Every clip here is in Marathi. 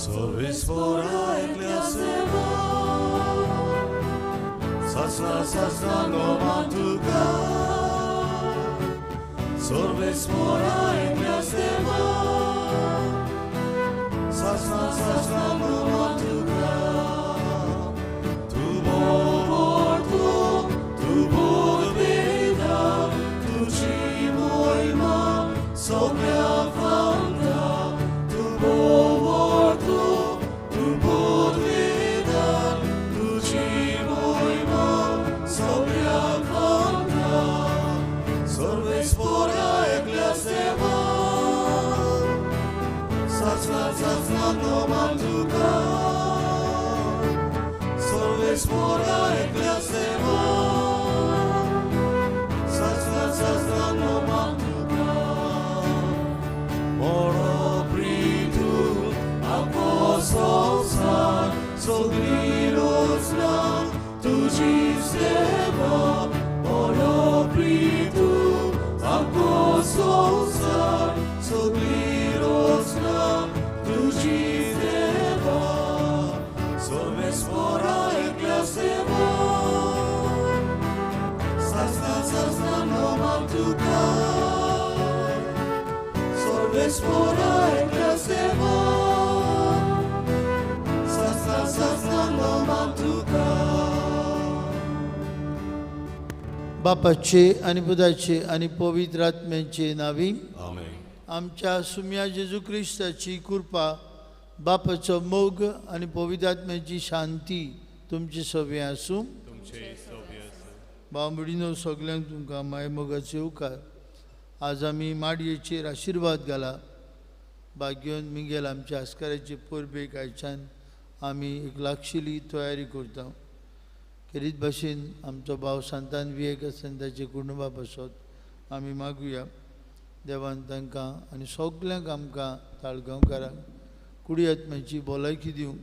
Sorbe spora ekleasema, sasna no mantuka. Sorbe spora ekleasema, sasna no mantuka. Tu morto, tu vida, tu chimoima, sobre a fanda. Tu morto, tu vida, tu chimoima, sobre a fanda. Sorbe spora ekleasema, sasna no mantuka. Sorbe spora ekleasema, sasna no mantuka. Moro pritu apostolsan, soglirosna tuji seba. Moro pritu apostolsan, soglirosna tuji seba. Sorbe spora ekleasema, sasna no mantuka. Sorbe spora ekleasema, sasna no mantuka. बापाचे आणि पुताचे आणि पवित्र आत्म्याचे नावी Amen. आमच्या सुम्या जेजू ख्रिस्ताची कृपा, बापाचो मोग आणि पवित्र आत्म्याची शांती तुमचे सगळे आसूं. बांबडीनो सगळ्यांक तुमकां माय मोगाचे उकार. आज आमी माडयेचेर आशिर्वाद घाला. भाग्योन मिगेल आमच्या आस्काराचे परबेक आयच्यान आमी एक लागशिल्ली तयारी करता. खेरीत भाशेन आमचो भाव सांतान विवेक आसन ताचे कुटुंबा पासत आमी मागुया. देवान तांकां आनी सगल्यांक आमकां ताळगांवकारांक कुडी आत्म्याची भलायकी दिवं.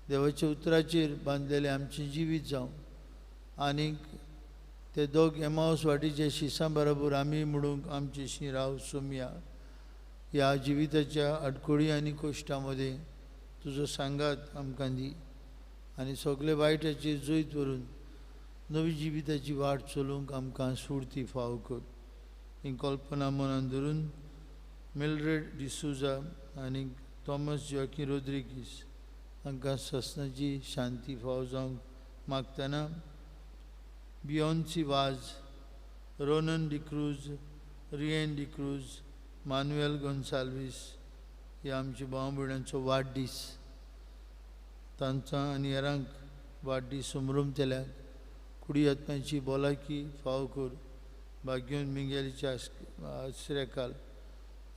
देवाच्या उतराचेर बांदलेलें आमचें जिवीत जावं. आनीक ते दोग एमावस वाटेच्या शिसां बरोबर आमी म्हणूंक आमचेशी राव सोम्या. ह्या जिविताच्या आडकोळी आनी कश्टां मदें तुजो सांगात आमकां दी आनी सगळे वायटाचेर जैत व्हरून नवी जिविताची वाट चलोवंक आमकां सुरती फाव कर. ही कल्पना मनान धरून मिल्ड्रेड डिसुजा आनी थॉमस जॉकी रोद्रिगीस हांकां ससनाची शांती फाव जावंक मागतना बियोन्सी वाज, रोनन डिक्रूज, रिएन डिक्रूज, मानुएल गोन्साल्वीस हे आमच्या भाव भयणांचो वाडदीस. तांचा आनी हेरांक वाडदीस समरुमतेल्यांक कुडी आत्म्याची भलायकी फाव कर. भाग्योन मिगेलीच्या आश्रयकाल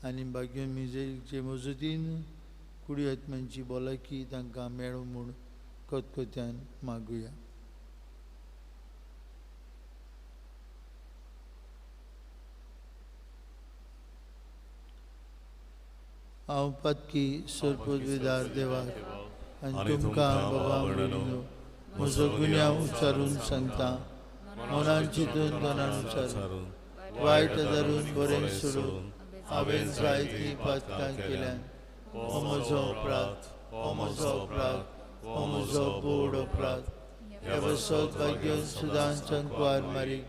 आनी भाग्योन मिगेलीचे मजतीन कुडी आत्म्यांची भलायकी तांकां मेळो म्हूण खतखत्यान मागुया. हांव पातकी सरपदवीदार देवाक आनी तुमकां बाबा म्हणून म्हजो गुन्यांव उच्चारून सांगता. मनान चिंतून दोनान उच्चारून वायट धरून बरें सोडून हांवें जायतीं पातकां केल्यान. हो म्हजो अपराध, हो म्हजो अपराध, हो म्हजो बोड अपराध. हे वसत भाग्योन सुदांचान कुवार मारीक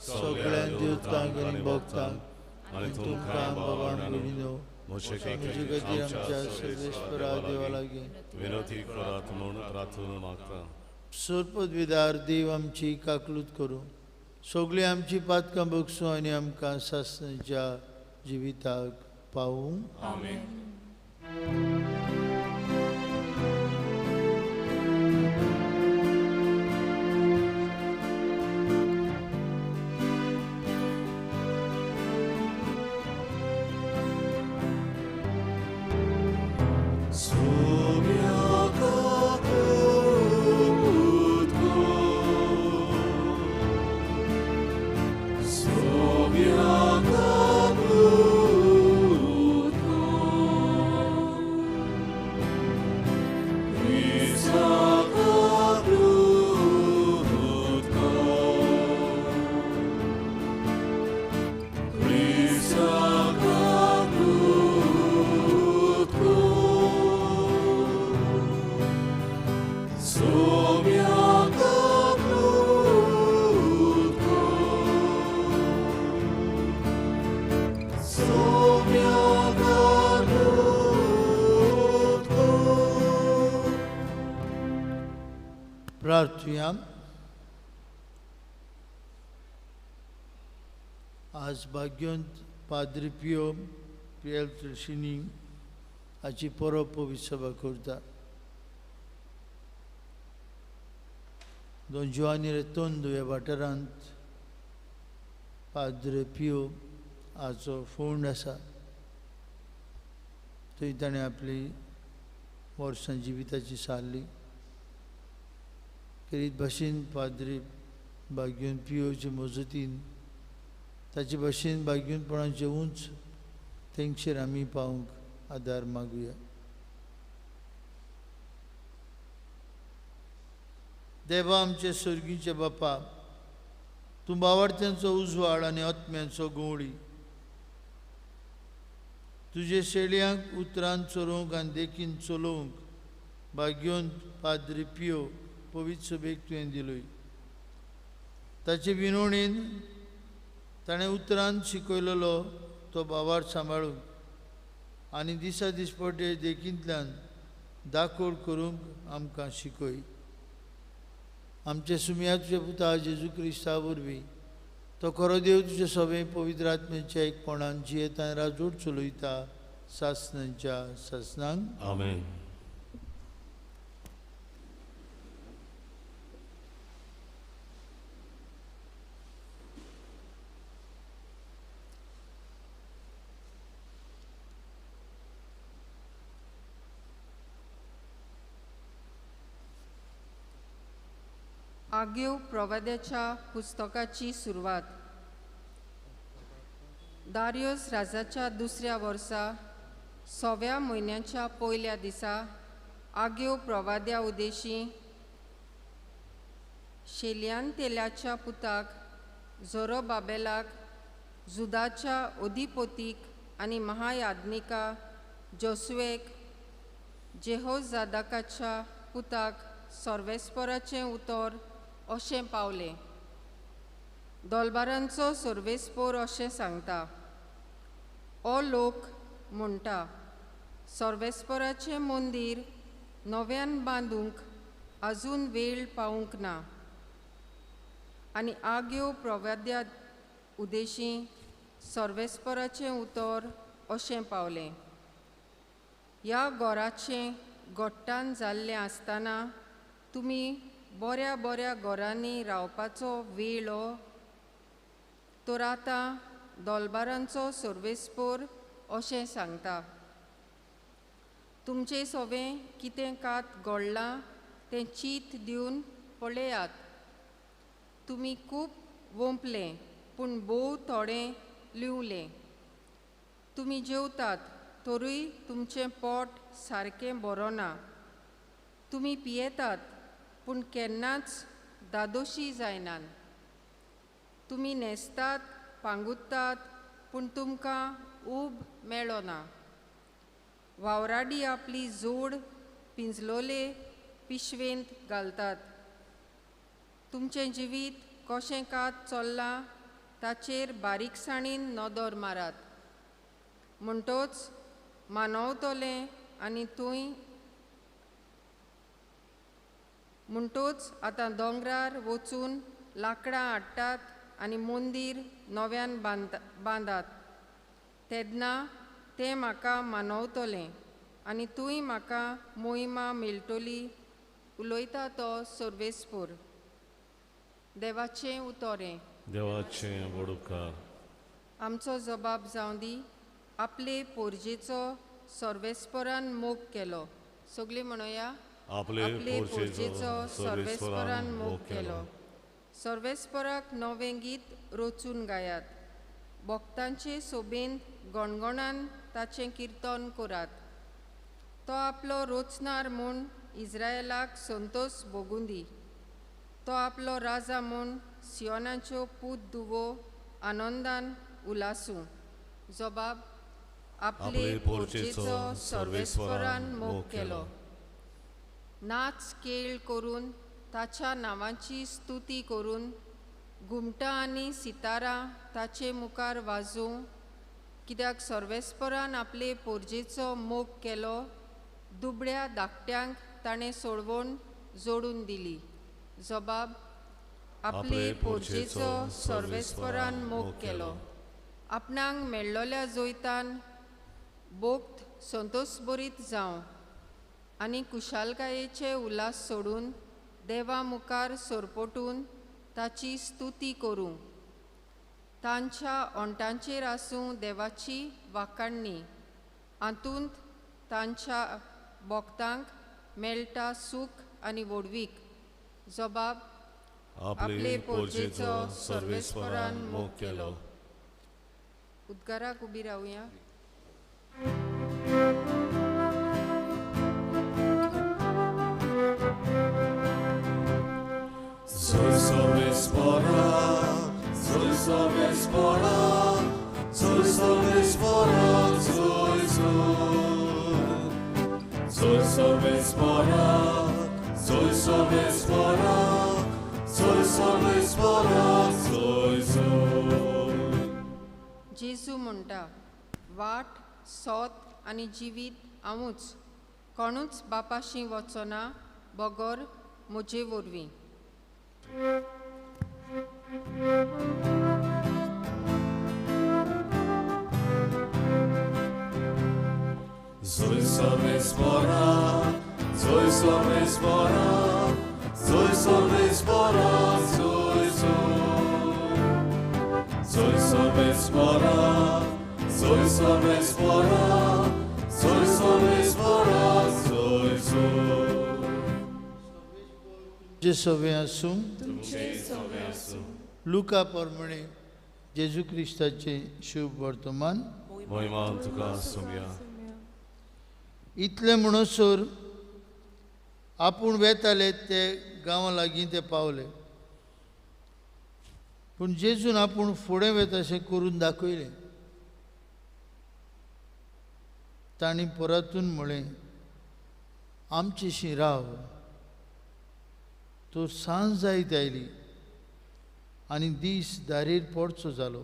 सगळ्या देवतांक आनी भक्तांक आनी तुमकां बाबा म्हणून म्हजे खातीर आमच्या सर्वेश्वरा देवा लागीं विनंती करात म्हूण प्रार्थना मागता. सरपदवीदार देव आमची काकलूत करूं. सगळीं आमची पातकां बगसूं आनी आमकां सासणाच्या जिविताक पावूं. आमेन. प्रार्थुया. आज भाग्यवंत पाद्री पियो पियल तुळशीनी हाची परब पवित्र सभा करता. Don Giovanni Retondo ह्या वाठारांत पाद्रे पियो हाचो फोंड आसा. थंय ताणें आपली वर्सां जिविताची सारली. करीत भाशेन पाद्री भाग्यवंत पियोचे मजतीन ताचे भाशेन भाग्यवंतपणाचें उंच तेंगशेर आमी पावूंक आदार मागुया. देवा आमचे स्वर्गीचे बापा, तूं बावार्थ्यांचो उजवाड आनी आत्म्यांचो गवळी तुजे शेळयांक उतरान चलोवंक आनी देखीन चलोवंक भाग्यवंत पाद्री पियो पवित्र सभेक तुवें दिलोय. ताचे विनवणेन ताणें उतरान शिकयलेलो तो बावार्थ सांबाळूंक आनी दिसा दिसपटे देखींतल्यान दाखोड करूंक आमकां शिकय. आमचे सुमया तुजे पुता जेजू क्रिस्ता वरवीं तो खरो देव तुजे सभे पवित्र आत्म्याच्या एकपणान जियेता राजवट चलयता सासणांच्या सासणांक. आमेन. आग्यो प्रवाद्याच्या पुस्तकाची सुरवात. दारियोस राजाच्या दुसऱ्या वर्सा 6व्या म्हयन्याच्या पयल्या दिसा आग्यो प्रवाद्या उदेशी शेलियांतेलाच्या पुताक झोरोबाबेलाक, जुदाच्या अधिपतीक आनी महायाज्ञिका जोसुएक, जेहोजादाकाच्या पुताक सर्वेस्पराचें उतर अशें पावलें. दोलबारांचो सर्वेस्पोर अशें सांगता, हो लोक म्हणटा, सर्वेस्पराचें मंदीर नव्यान बांदूंक आजून वेळ पावूंक ना. आनी आग्यो प्रवाद्या उदेशी सर्वेस्पराचें उतर अशें पावलें. ह्या घोराचें घोट्टान जाल्लें आसतना तुमी बऱ्या बऱ्या घरांनी रावपाचो वेळ हो. तर आतां दोलबारांचो सर्वेस्पोर अशें सांगता, तुमचें सगळें कितें कात घडलां तें चीत दिवन पळयात. तुमी खूब वोंपलें पूण भोव थोडें लिवलें. तुमी जेवतात तरूय तुमचें पोट सारकें भरोना. तुमी पियेतात पूण केन्नाच दादोशी जायनात. तुमी न्हेसतात पांगुत्तात पूण तुमकां ऊब मेळना. वावराडी आपली जोड पिंजलोले पिशवेंत घालतात. तुमचें जिवीत कशें कात चल्लां ताचेर बारीकसाणीन नदर मारात. म्हणटोच मानवतलें आनी म्हणटोच आतां दोंगरार वचून लांकडां हाडटात आनी मंदीर नव्यान बांदात. तेन्ना तें म्हाका मानवतलें आनी तुंय म्हाका मोहिमा मेळटली, उलयता तो सर्वेस्पोर. देवाचें उतोरें. देवाचें वडुपकार. आमचो जबाब जावं दी. आपले पोरजेचो सर्वेस्परान मोग केलो. सगळीं म्हणुया, आपले पोरजेचो सर्वेस्परान मोग केलो. सर्वेस्पराक नवें गीत रचून गायात. भक्तांचे सोबेन गणगणान ताचें किर्तन करात. तो आपलो रोचणार म्हूण इस्रायेलाक संतोश भोगूं दी. तो आपलो राजा म्हूण सियोनाच्यो पूत धुवो आनंदान उलासूं. जबाब, आपले पोरजेचो सर्वेस्परान मोग केलो. नाच खेळ करून ताच्या नांवाची स्तुती करून घुमटां आनी सितारां ताचे मुखार वाजोवं. कित्याक सर्वेस्परान आपले पोरजेचो मोग केलो. दुबळ्या धाकट्यांक ताणें सोडवण जोडून दिली. जबाब आपले पोरचेचो सर्वेस्परान मोग केलो. आपणांक मेळ्ळोल्या जोयतान बोक्त संतोश बरीत जावं आनी कुशालकायेचे उल्हास सोडून देवा मुखार सोरपटून ताची स्तुती करूं. तांच्या ओंटांचेर आसूं देवाची वाखाणणी. हातूंत तांच्या भोगतांक मेळटा सूख आनी व्हडवीक. जबाब आपले पोरचेचो सर्वेस्परान मोग केलो. उद्गाराक उबी रावया. Soy sobespora, soy sobespora, soy sobespora, soy sobespora, soy sobespora, soy sobespora, soy. जेजू म्हणटा, वाट सोत आनी जिवीत हांवूच. कोणूच बापाशी वचना बगोर म्हजे वरवीं. Soy sobespora, soy sobespora, soy sobespora, soy sobespora, soy sobespora, soy sobespora, soy. जे सवे आसूं लुका प्रमाणे जेजू क्रिस्ताचे शुभ वर्तमान. महिमा तुका सुमया. इतले म्हणसर आपूण वेताले ते गांवा लागीं ते पावले. पूण जेजून आपूण फुडें वेता अशें करून दाखयलें. तांणी परतून म्हळें, आमचेशी राव. तो सांज जायत आयली आनी दीस दारेर पडचो जालो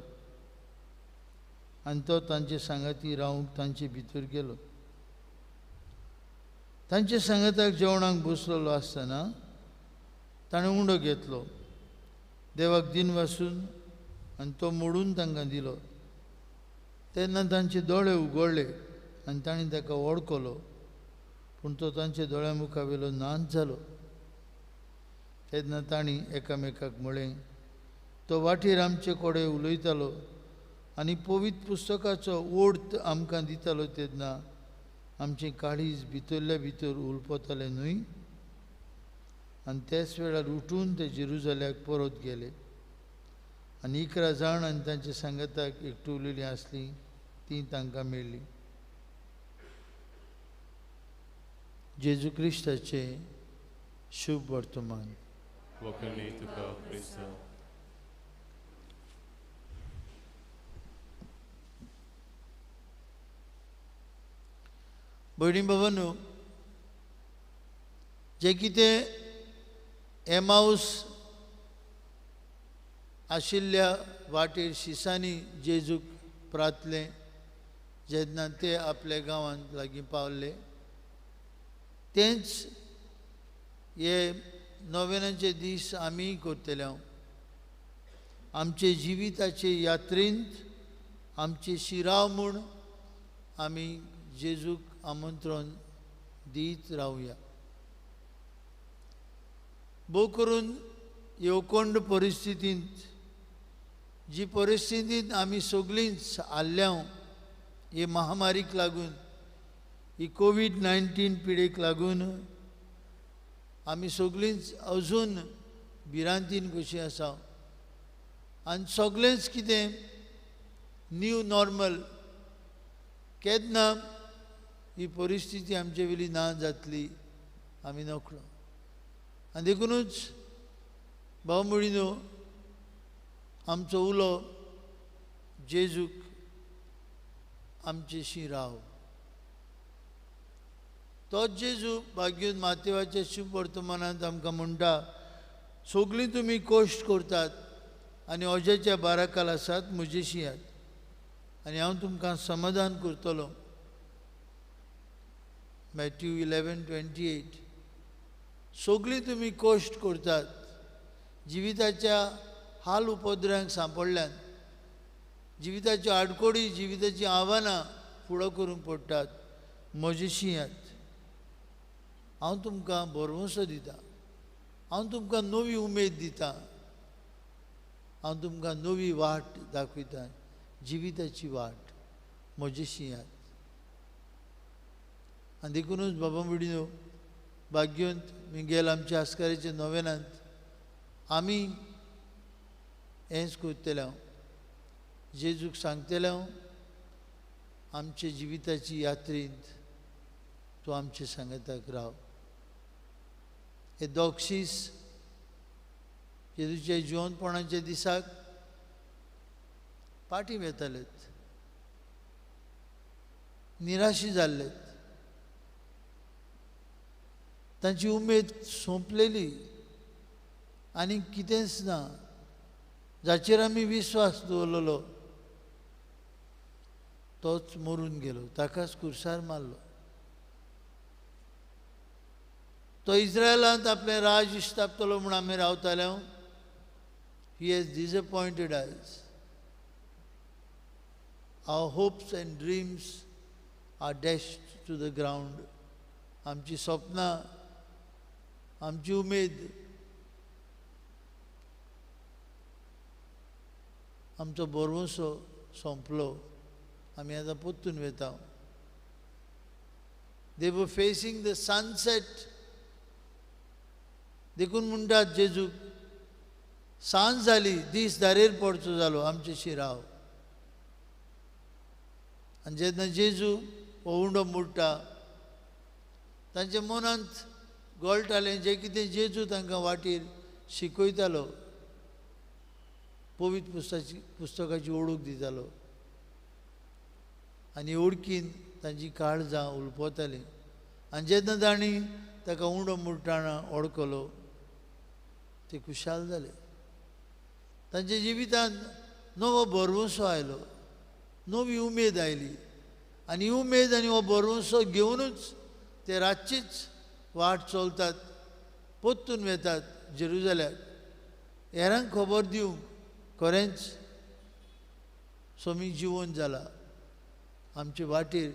आनी तो तांचे सांगाती रावंक तांचे भितर गेलो. तांचे सांगाताक जेवणाक बसलेलो आसतना ताणें उंडो घेतलो, देवाक दिन वासून आनी तो मोडून तांकां दिलो. तेन्ना तांचे दोळे उगडले आनी ताणीं ताका वळखलो, पूण तो तांचे दोळ्या मुखा वयलो नाच जालो. तेन्ना तांणी एकामेकाक म्हळें, तो वाटेर आमचे कोडे उलयतालो आनी पवित्र पुस्तकाचो ओर्थ आमकां दितालो तेन्ना आमचें काळीज भितरल्या भितर उलपतालें न्हय. आनी त्याच वेळार उठून ते जेरुजाल्याक परत गेले. आनी 11 जाण आनी तांच्या सांगाताक एकठुलेलीं आसलीं तीं तांकां मेळ्ळीं. जेजू क्रिस्ताचे शुभ वर्तमान. Wakani tuka Krista. भयणी बाबांनो, जे कितें एमाऊस आशिल्ल्या वाटेर शिसांनी जेजूक प्रार्थले जेन्ना ते आपल्या गांवांत लागीं पावले, तेंच हे नोवेनाचे दीस आमी करतले. आमचे जिविताचे यात्रेंत आमचे शिराव म्हूण आमी जेजूक आमंत्रण दीत रावया. भोव करून येवकोंड परिस्थितींत, जी परिस्थितींत आमी सगळींच आल्ल्या हे महामारीक लागून, ही कोविड-19 पिडेक लागून आमी सगळींच अजून भिरांतीन कशीं आसा. आनी सगळेंच कितें न्यू नॉर्मल केन्ना ही परिस्थिती आमचे वेली ना जातली आमी नकळो. आनी देखूनच भाव भयणीनो, आमचो उलो जेजूक आमचेशी राव. तोच जेजू भाग्यून मातेवाच्या शुभ वर्तमानांत आमकां म्हणटा, सगळीं तुमी कश्ट करतात आनी ओज्याच्या बाराकाल आसात, म्हजेशी यात आनी हांव तुमकां समाधान करतलो. मॅथ्यू 11:28. सगळीं तुमी कश्ट करतात जिविताच्या हाल उपद्रवांक सांपडल्यान जिविताच्यो आडकोडी जिविताची आव्हानां फुडो करूंक पडटात म्हजेशी यात हांव तुमकां बरवंसो दिता हांव तुमकां नवी उमेद दिता हांव तुमकां नवी वाट दाखयता जिविताची वाट म्हजेशी यात आनी देखूनच बाबा बिडीनो भाग्यवंत मिगेल आमच्या आस्काराच्या नोवेनांत आमी हेंच करतले हांव जेजूक सांगतले हांव आमच्या जिविताची यात्रेंत तूं आमच्या सांगाताक राव हे दोगशीस जेजूच्या जिवंतपणाच्या दिसाक पाटी येतालेत निराशी जाल्लेत तांची उमेद सोंपलेली आनी कितेंच ना जाचेर आमी विश्वास दवरलेलो तोच मरून गेलो ताकाच खुर्सार मारलो तो इस्रायलांत आपलें राज इश्टापतलो म्हूण आमी रावताले ही has disappointed eyes our hopes and dreams are dashed to the ground आमची स्वप्नां आमची उमेद आमचो बरवंसो सोंपलो आमी आतां पोत्तून वेता दे वर फेसिंग द सनसेट देखून म्हणटात जेजूक सांज जाली दीस दारेर पडचो जालो आमचेशी राव आनी जेन्ना जेजू हो उंडो मोडटा तांच्या मनांत गळटालें जें कितें जेजू तांकां वाटेर शिकयतालो पवित्र पुस्तकाची ओळख दितालो आनी ओळखीन तांची काळजां उलपतालीं आनी जेन्ना तांणी ताका उंडो मोडटाना ओळखलो ते खुशाल जाले तांच्या जिवितांत नवो बरवंसो आयलो नवी उमेद आयली आनी उमेद आनी हो बरवंसो घेवनूच ते रातचीच वाट चलतात पोत्तून वेतात जेरुजल्याक हेरांक खबर दिवंक खरेंच सोमी जिवन जाला आमचे वाटेर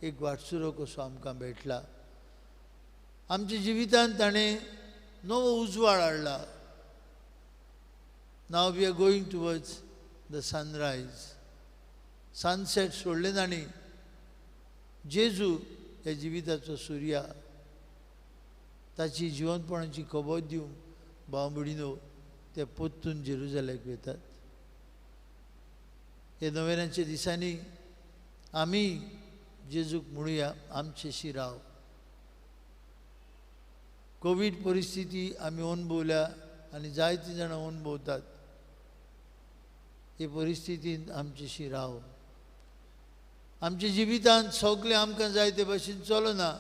एक वाटसुरो कसो आमकां मेळटला आमच्या जिवितांत ताणें नवो उजवाड हाडला नाव we are going towards the sunrise sunset सोडलें तांणी जेजू ह्या जिविताचो सुर्या ताची जिवंतपणाची खबर दिवंक भाव भयणीनो ते पोत्तून जेरुजलेक वेतात हे नोवेनाच्या दिसांनी आमी जेजूक म्हणुया आमचेशी राव कोवीड परिस्थिती आमी अनुभवल्या आनी जायतीं जाणां अनुभवतात हे परिस्थितींत आमचेशी राव आमच्या जिवितांत सगळें आमकां जाय ते भाशेन चलना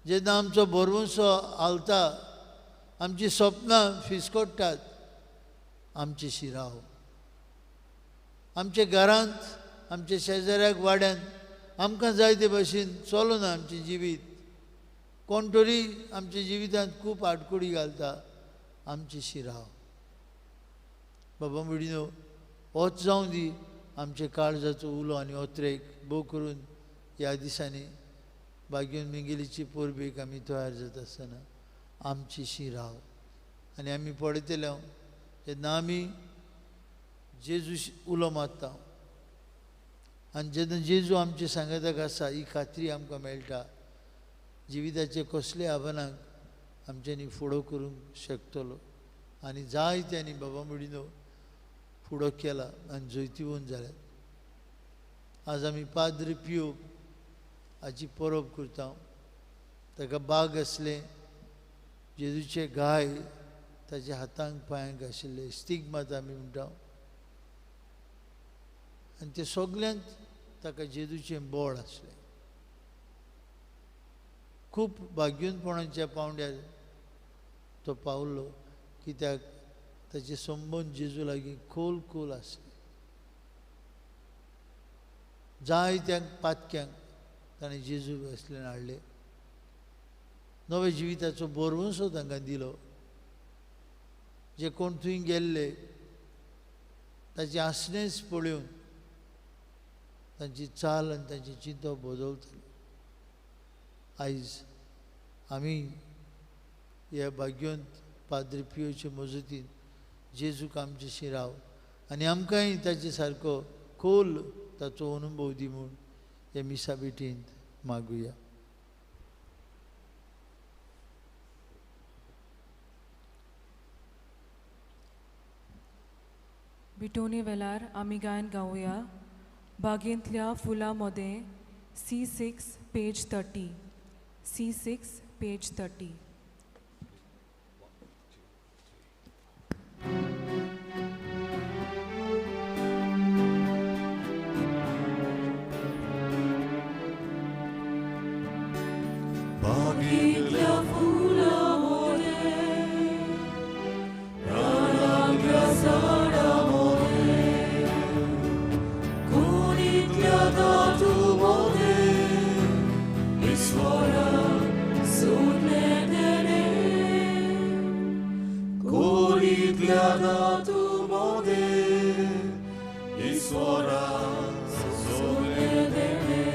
जेन्ना आमचो बरवंसो हालता आमची स्वप्नां फिसकोडटात आमचेशी राव आमच्या घरांत आमच्या शेजाऱ्याक वाड्यान आमकां जाय ते भाशेन चलना आमचें जिवीत कोण तरी आमच्या जिवितांत खूब आडकोडी घालता आमचेशी राव बाबा भयणीनो होच जावं दी आमच्या काळजाचो उलो आनी ओत्रेक भोव करून ह्या दिसांनी भाग्यवन मिंगेलीची पोरबेक आमी तयार जाता आसतना आमचेशी राव आनी आमी पळयतले जेन्ना आमी जेजू उलो मारता आनी जेन्ना जेजू आमचे सांगाताक आसा ही खात्री आमकां मेळटा जिविताचे कसले आव्हानांक आमच्यांनी फुडो करूंक शकतलो आनी जायत्यांनी बाबा भयणीनो फुडो केला आनी जैतिवंत जाल्यात आज आमी पाद्री पियो हाची परब करता ताका बाग आसले जेजूचे गाय ताच्या हातांक पांयांक आशिल्ले स्टिग्मात आमी म्हणटा आनी ते सगल्यांत ताका जेजूचें बोळ आसलें खूब भाग्यवंतपणाच्या पावंड्यार तो पावलो कित्याक ताचे संबंद जेजू लागीं खोल खोल आसले जायत्यांक पातक्यांक ताणें जेजू असल्यान हाडले नवे जिविताचो बरवंसो तांकां दिलो जे कोण थंय गेल्ले ताचे आसनेच पळोवन तांची चाल आनी तांची चिंतो बदलतली. आयज आमी ह्या भाग्यवंत पाद्री पियोचे मजतीन जेजूक आमचेशी राव आनी आमकांय ताचे सारको खोल ताचो अनुभव दी म्हूण हे मिसा बेटींत मागुया. बिटोनी वेलार आमी गायन गावया बागेंतल्या फुलांमध्ये C6 पेज 30. C6 page 30. बागेतल्या फुलामध्ये, रानातल्या झाडामध्ये, कोणीतल्या धातूमध्ये, ईश्वराक सोडलेले. कोणीतल्या धातूमध्ये, ईश्वराक सोडलेले.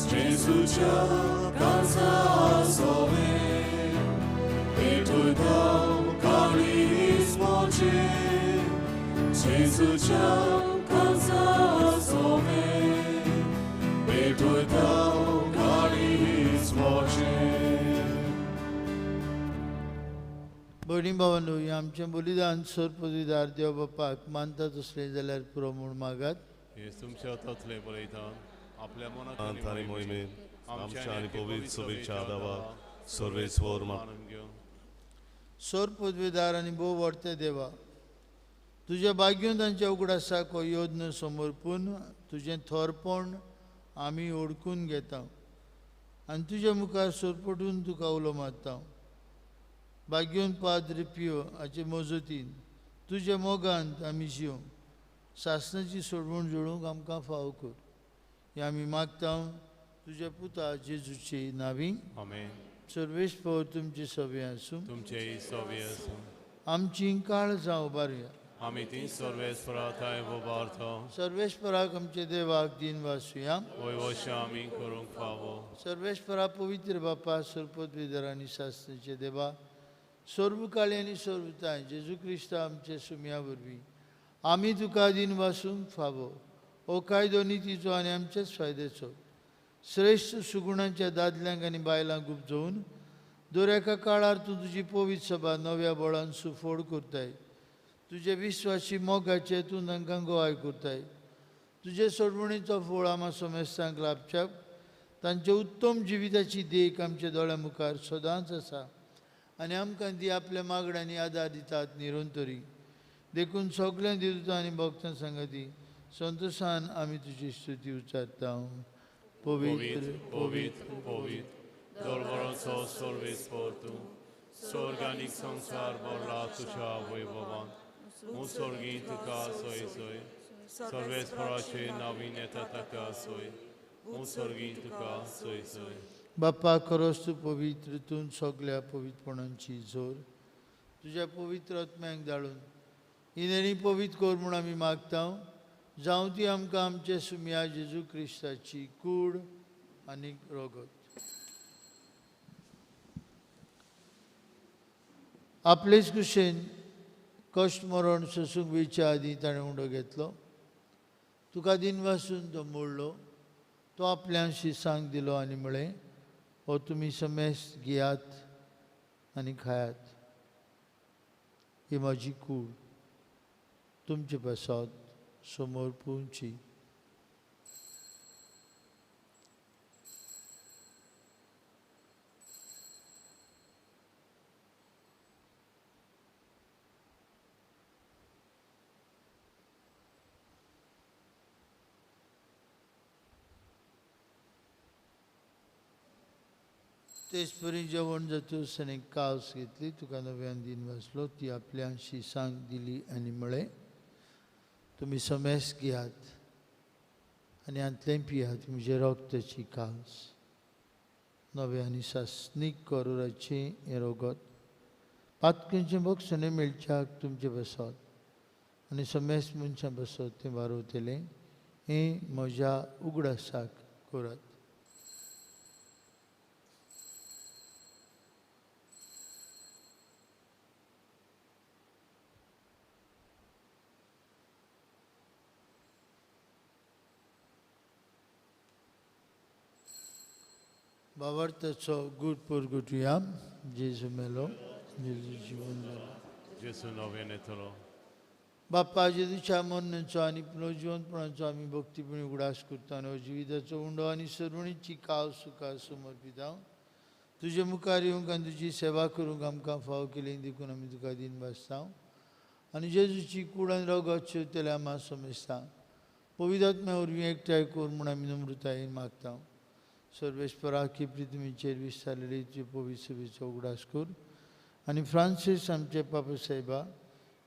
जेजूच्या Cansasowe, Betuidau carismoce, Jesucia cansasowe, Betuidau carismoce. भयणी भावांनो, हे आमचें बलिदान सर पदवीदार देव बापाक मानतात असलें जाल्यार पुरो म्हूण मागात. हे तुमच्या तथले बलयतान आपल्या मनात आणि मोहिमेन आमच्या आणि पवित्र सभेच्या आदावा सर्वेस्वर मानून घेऊन सर पदवीदार आनी भोव व्हडते देवा, तुज्या भाग्यवंतांच्या उगडासाक हो योजन समर्पून तुजें थोरपण आमी ओळखून घेता आनी तुज्या मुखार सरपटून तुका उलो मारता. भाग्यवंत पाद्री पियो हाचे मजतीन तुज्या मोगांत आमी जिवंक सासणाची सोडवण जोडूंक आमकां फाव कर. हें आमी मागता तुज्या पुता जेजूचे नांवी. आमेन. सर्वेस्पर तुमचे सवे आसूं. तुमचे सवे आसूं. आमची काळ जावं उबारुया. आमी ती सर्वेस्पराताय उबारतो. सर्वेस्पराक आमचे देवाक दिन वासुया. वैवश्य आमी करूंक फावो. सर्वेस्परा पवित्र बापा सरपदवीदार आनी शास्त्रीचे देवा, सर्वकाळी आनी सर्वताय जेजू क्रिस्ता आमचे सुम्या वरवीं आमी तुका दिन वासूंक फावो. हो कायदो नितीचो आनी आमचेच फायद्याचो श्रेष्ठ सुगुणांच्या दादल्यांक आनी बायलांक उपजोवन दर एका काळार तूं तुजी पवित्र सभा नव्या बळान सुफोड करताय. तुजे विस्वासी मोगाचे तूं तांकां गोवाय करताय. तुजे सोडवणीचो फळ आम्हा समेस्तांक लाभच्या तांचे उत्तम जिविताची देख आमच्या दोळ्या मुखार सदांच आसा आनी आमकां ती आपल्या मागण्यांनी आदार दितात निरंतरी. देखून सगळ्या देवतां आनी भक्तां सांगाती संतोषान आमी तुजी स्तुती उच्चारता. पवित्र पवित्र पवित्र दरबाराचो सर्वेस्पर तूं स्वर्गानीक संसार भरला तुज्या वैभवान. मुसर्गी तुका सोय सोय सर्वेस्पराचे नावीन येता ताका सोय. मुसर्गी तुका सोय सोय. बाप्पा खरोच तूं पवित्र, तूं सगळ्या पवित्रपणांची जोर तुज्या पवित्र आत्म्यांक धाडून इनेणी पवित्र कर म्हूण आमी मागता. जावं ती आमकां आमचे सुम्या जेजू क्रिस्ताची कूड आनी रोगत. आपलेच कुशेन कश्ट मरण सोसूंक वेच्या आदीं ताणें उंडो घेतलो. तुका दिन वासून तो मोडलो. तो आपल्या शिसांक दिलो आनी म्हळें, हो तुमी समेस्त घेयात आनी खायात. ही म्हजी कूड तुमचे पासत समोर पोवची. तेच परी जेवण जातूस आनी कास घेतली. तुका नव्यान दिन वाचलो. ती आपल्या शिसांक दिली आनी म्हळें, तुमी समेस्त घेयात आनी हांतलें पियात. म्हजे रक्ताची कास नवे आनी सासनीक करोराचें हें रोगत पातकेंचे बक्षणे मेळच्याक तुमचे बसत आनी समेस मनशां बसत तें वारोवतलें हें म्हज्या उगडासाक करात. भावार्थाचो गूढ परगटुया. जेजू मेलो, जेजू जीवन मेलो. जेजू नव्यान येतलो. बाप्पा जेजूच्या मरणाचो आनी पुनर्जीवनपणाचो आमी भक्तीपणी उगडास करता आनी जिविताचो उंडो आनी सर्वणीची काव सुखां समर्पित हांव. तुजे मुखार येवंक आनी तुजी सेवा करूंक आमकां फाव केली देखून आमी तुका दिन बसता आनी जेजूची कूड आनी रगत शेवतले आम्हा समेस्ता. पवित्रात्म्या वरवीं एकठांय कर म्हूण आमी नम्रतायेन मागता. सर्वेस्परा की पृथ्वीचेर विस्तारलेली तुजे पवित्र सभेचो उगडास कर आनी फ्रांसीस आमचे पापा साहेबा,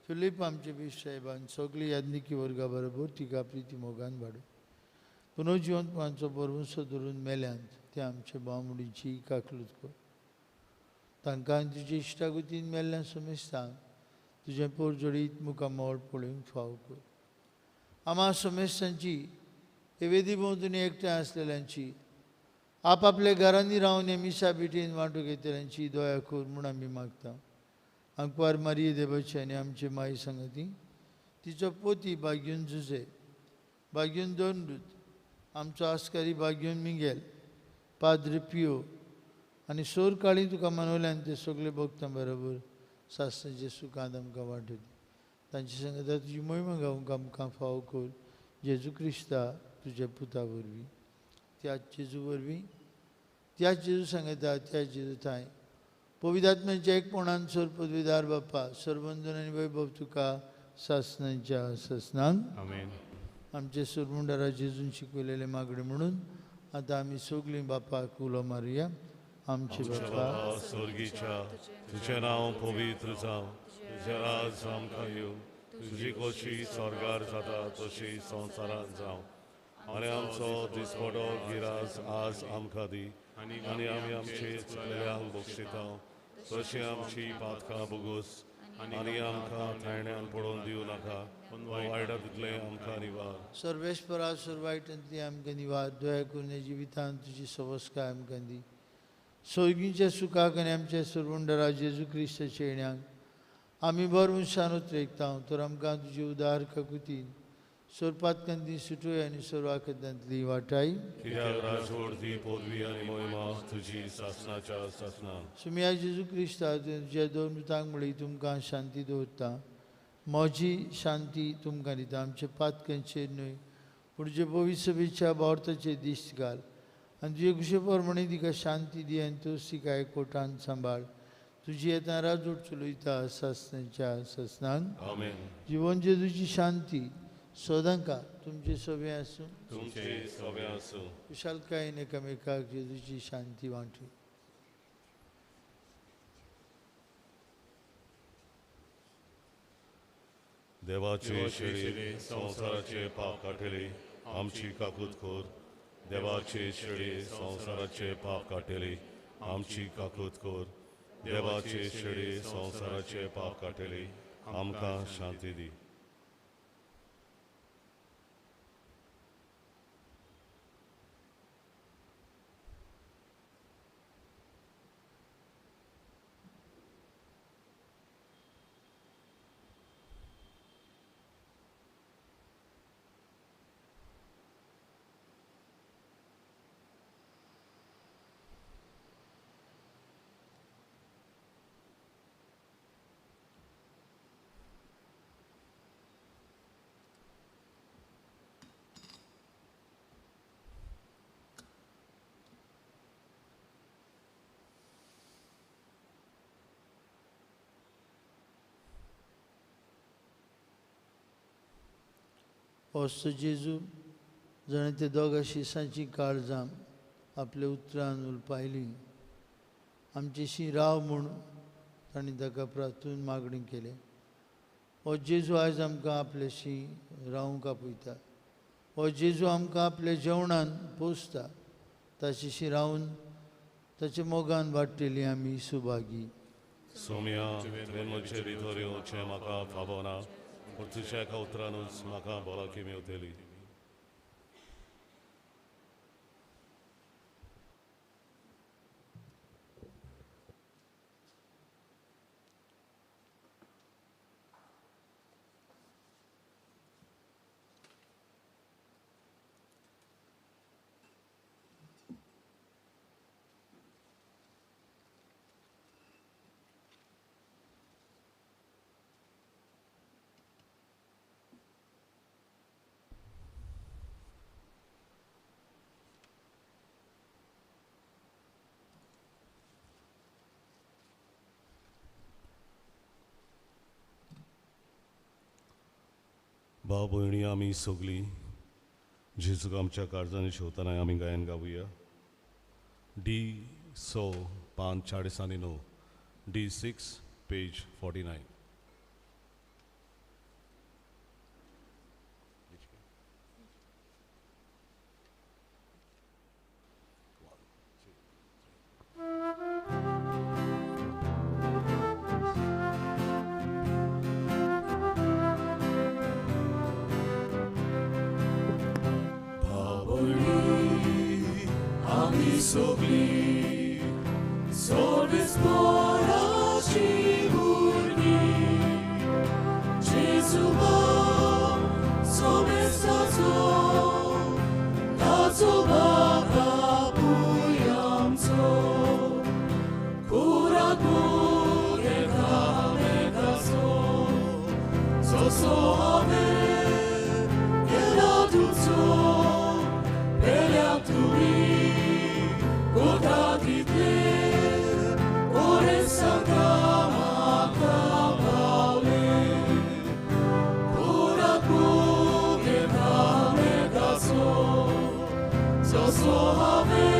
फिलीप आमचे बिश साहेबा आनी सगळी याज्ञिकी वर्गा बरोबर तिका प्रिती मोगान वाडय. पुनर्जीवनपणाचो बरवंसो धरून मेल्यांत ते आमचे बावमुडीची काकलूत कर. तांकां आनी तुजे इश्टागतीन मेल्ल्या समेस्तांक तुजें पोरजोडीत मुखामोळ पळोवंक फाव कर. आम्हा समेस्तांची हे वेदी भोंवतणी एकठांय आसलेल्यांची आपआपल्या घरांनी रावन हे मिसा बेटीन वांटो घेतल्यांची दया कर म्हूण आमी मागता. आंकवार मारिये देवाची आनी आमचे माई सांगाती तिचो पोती भाग्यून जुजे, भाग्यून दोंडूत, आमचो आस्कारी भाग्यून मिंगेल, पाद्र पियो आनी सोर काळी तुका मनवल्यान ते सगळे भक्तां बरोबर सासणाचे सुखांत आमकां वांटय. तांची सांगता तुजी महिमा गावंक आमकां फाव कर. जेजू क्रिस्ता तुज्या पुता वरवीं, त्याच जेजू वरवीं, त्याच जेजू सांगता त्याच जेजू थंय पवित्रात्म्याच्या एकपणान सर पदवीदार बाप्पा सर्वंदन आनी वैभव तुका सासणांच्या सासणांक आमेन. आमचे सुरमुंडारा जेजून शिकवलेले मागणे म्हणून आतां आमी सगळीं बापाक उलो मारुया. आमचे बाप्पा स्वर्गीच्या तुजें नांव पवित्र जावं, तुजें राज आमकां येवं, तुजी कशी स्वर्गार जाता तशी संवसारांत जावं. आनी आमचो दिसपडो गिरास आज आमकां दी आनी आमी आमचे चुकलेल्यांक बक्षिता तशी आमची पातकां बोगूस आनी आमकां थायण्यान पडोवन दिवं नाका पूण वायटांतले आमकां निवार. सर्वेस्परा सर्वायटांतली आमकां निवार. दया करून हे जिवितांत तुजी सवस्काय आमकां दी. सोयगीच्या सुखाक आनी आमच्या सुरवंडरा जेजू क्रिस्ताच्या येण्याक आमी बरवंशान उतरेकता तर आमकां तुजी उदार काकुतीन सोरपातकांतली सुटोय आनी सर्वाकदांतली वाटाय. कित्याक राजवडती पदवी आनी महिमा तुजी सासणाच्या सासणान. सुम्या जेजू क्रिस्ता तुज्या दोन मृतांक म्हळी तुमकां शांती दवरता. म्हजी शांती तुमकां दिता. आमचे पातकांचेर न्हय पूण जे पवित्र सभेच्या भारताचेर दिश्ट घाल आनी तुजे कुशे प्रमाणे तिका शांती दी आनी तोच तिका एकवटान सांबाळ. तुजी येता राजवट चलयता सासणाच्या सासणांक. आमेन. जिवन जेजूची शांती सदांका तुमचे सभे आसूं. तुमचे सगळे आसूं. कुशालकायेन एकामेकाक जेजूची शांती वांटू. देवाचे शेळी संवसाराचे पाप काटेली आमची काकूत खोर. देवाचे शेळी संवसाराचे पाप काटेली आमची काकूत खोर. देवाचे शेळी संवसाराचे पाप काटेली आमकां शांती दी. असो जेजू जणें ते दोगा शिसांची काळजां आपल्या उतरान उलपायली आमचेशी राव म्हूण ताणें ताका प्रार्थून मागणी केली. हो जेजू आयज आमकां आपल्याशी रावंक आपयता. हो जेजू आमकां आपल्या जेवणान पोसता. ताचेशी रावन ताचे मोगान वाडटेली आमी Subhagi. Sumia, Venmoce Ritorio, Chemaka, Favona, Portucheca, Utranus, Maka, Bolakimi, Uteli. भाव भयणी आमी सगळीं जेजूक आमच्या काळजांनी शेवताना आमी गायन गावुया. D549, D6, page 49. Sogli, sorbe sporaci urni, Jezuba, sobe sazo, tazo baka puyamzo, kuragure kame kazo, soso ave, geladutzo, peleatui. Godadite, ore santa macabaule, ora cuge kame gaso, soso ave,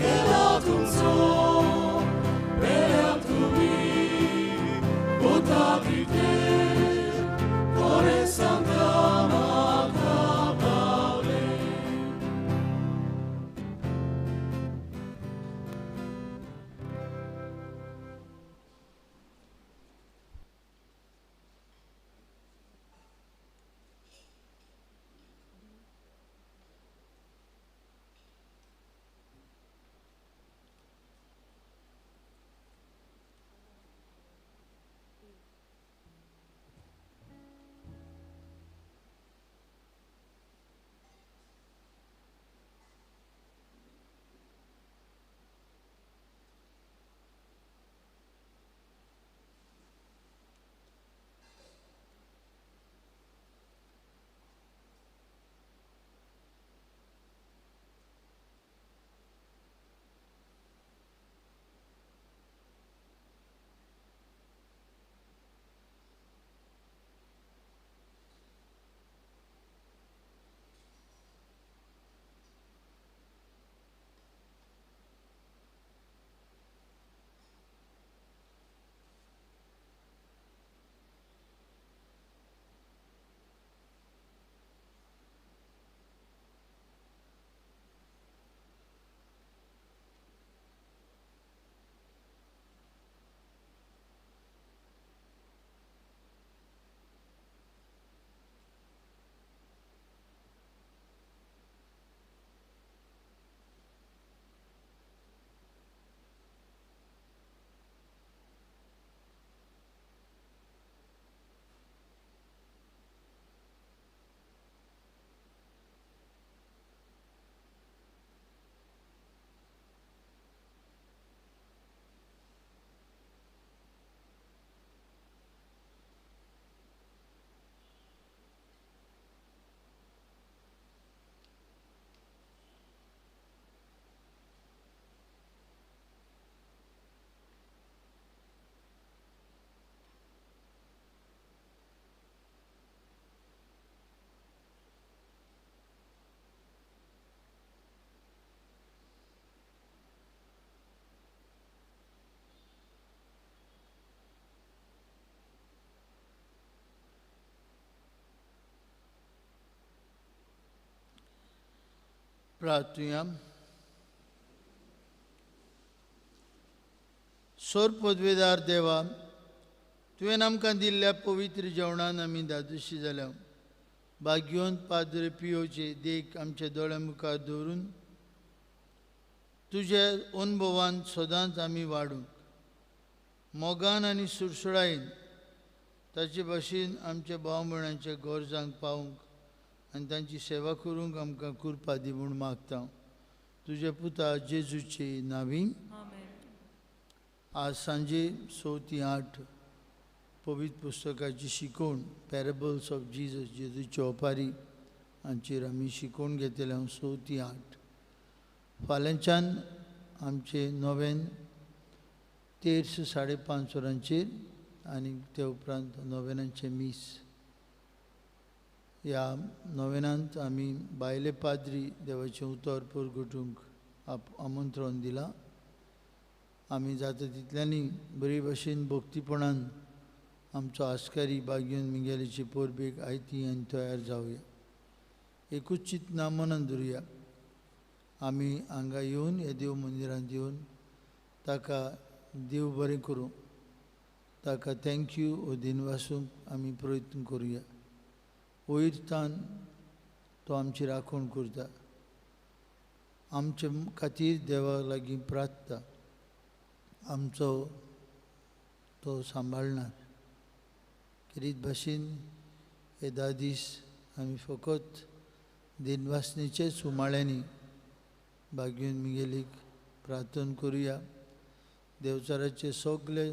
gelatum so, beatui, godadite, ore santa macabaule. प्रार्थना. सोर पदवेदार देवा, तुवें आमकां दिल्ल्या पवित्र जेवणान आमी दादोशी जाल्या. भाग्यवंत पाद्रे पियोचे देख आमच्या दोळ्या मुखार दवरून तुज्या अनुभवान सदांच आमी वाडूंक, मोगान आनी सुरसुळायेन ताचे भाशेन आमच्या भाव भयणांच्या गरजांक पावूंक आनी तांची सेवा करूंक आमकां कृपा दी म्हूण मागता. तुज्या पुता जेजूचे नांवीं. आज सांजे 6 ते 8 पवित्र पुस्तकाची शिकवण पॅरेबल्स ऑफ जीजस, जेजूचे ओपारी हांचेर आमी शिकवण घेतले हांव 6 ते 8. फाल्यांच्यान आमचे नोवेन 13 5:30 वरांचेर आनी ते उपरांत नोवेनांचे मीस. ह्या नोवेनांत आमी बायले पाद्री देवाचें उतर परगटूंक आमंत्रण दिलां. आमी जाता तितल्यांनी बरे भाशेन भक्तीपणान आमचो आस्कारी भाग्यवंत मिगेलीची पोरबेक आयती आनी तयार जावया. एकूच चिंतना मनान धरुया. आमी हांगा येवन हे देव मंदिरांत येवन ताका देव बरें करूं, ताका थँक्यू हो दिनवासूंक आमी प्रयत्न करुया. वयरतान तो आमची राखण करता. आमचे खातीर देवा लागीं प्रार्थता. आमचो तो सांबाळणार. किरीत भाशेन हे 10 दीस आमी फकत दिनवासनेचेच उमाळ्यांनी भाग्यवंत मिगेलीक प्रार्थना करुया. देवचाराचे सगळे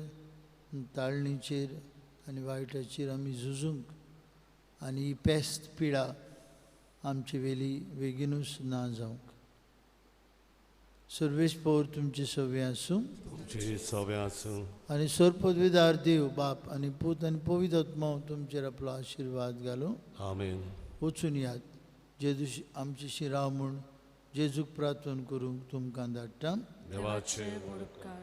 ताळणीचेर आनी वायटाचेर आमी झुजूंक आनी ही पेस्त पिडा आमचे वेली बेगीनूच ना जावंक. सर्वेश पौर तुमचे सवे आसूं. तुमचे सवे आसूं. आनी सर पदवेदार देव बाप आनी पूत आनी पवित्र आत्मा तुमचेर आपलो आशिर्वाद घालूं. आमेन. वचून यात. जेजू आमचे शिराव म्हूण जेजूक प्रार्थना करूंक तुमकां धाडटा. देवाचे उपकार.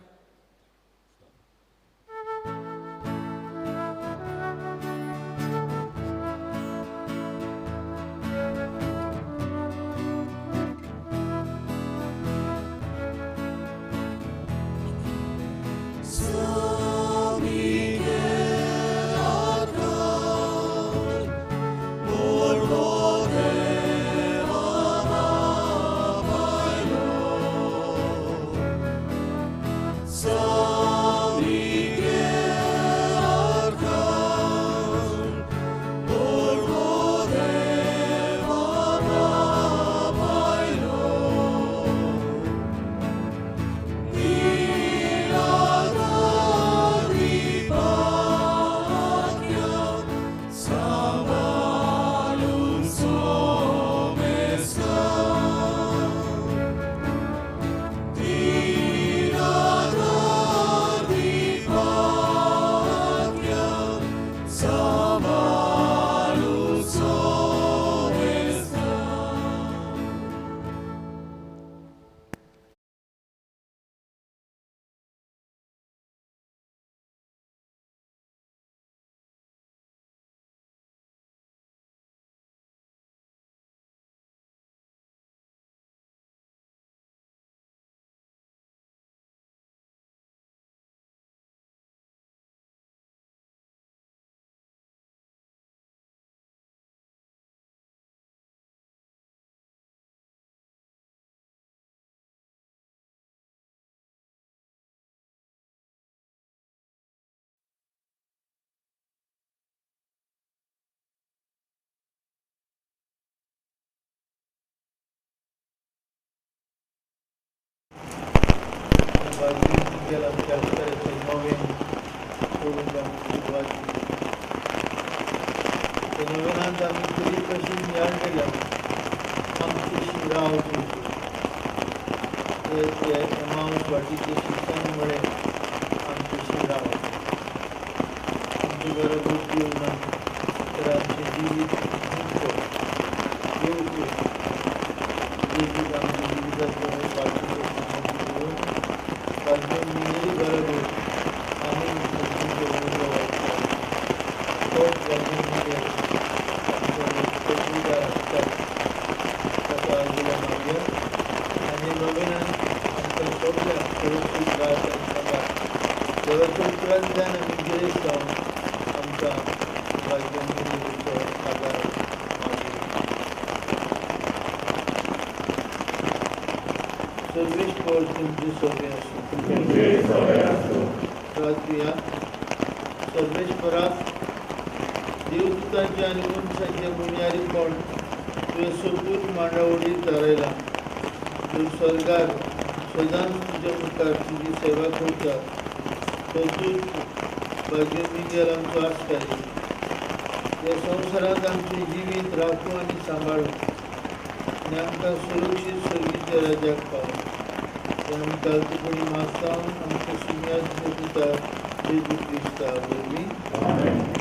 नोवेनांत आमी बरी भशेन याद केल्या आमचे शिराव ते एमाउंस वाटीचे शिक्षण मुळे आमचे शिराव आमचे बरोबर जीवनान तर आमचे जिवीत येवचे जेजूक आमचे जिविताचो वाटीचे वाटून मिळेली बरोबर आमी तुमचे उलो वाटतात तोच वाटून मिळेल आणि नवीन आमच्या सगळ्या देवाचो उपरांतल्यान आमी गिरेस्त जावन आमकां भाग्यान दिल्लीचो आदार सर्वेश पौर तुमचे सगळे आसूं प्रार्थुया सर्वेश्वराक देवदूतांचे आनी मनशांचे मुण्यारीपण तुवें सोपूत मांडावळीत दारयला तूं स्वर्गार सदांच तुजे मुखार तुजी सेवा करता तो दूत भाग्य मिगेल आमचो आस्कारी ह्या संवसारांत आमचें जिवीत राखूं आनी सांबाळूं आनी आमकां सुरक्षीत स्वर्गीच्या राज्याक पावूं तें आमी घालतपणी मागतां आमच्या सुम्याच्या पुता जेजू क्रिस्ता वरवीं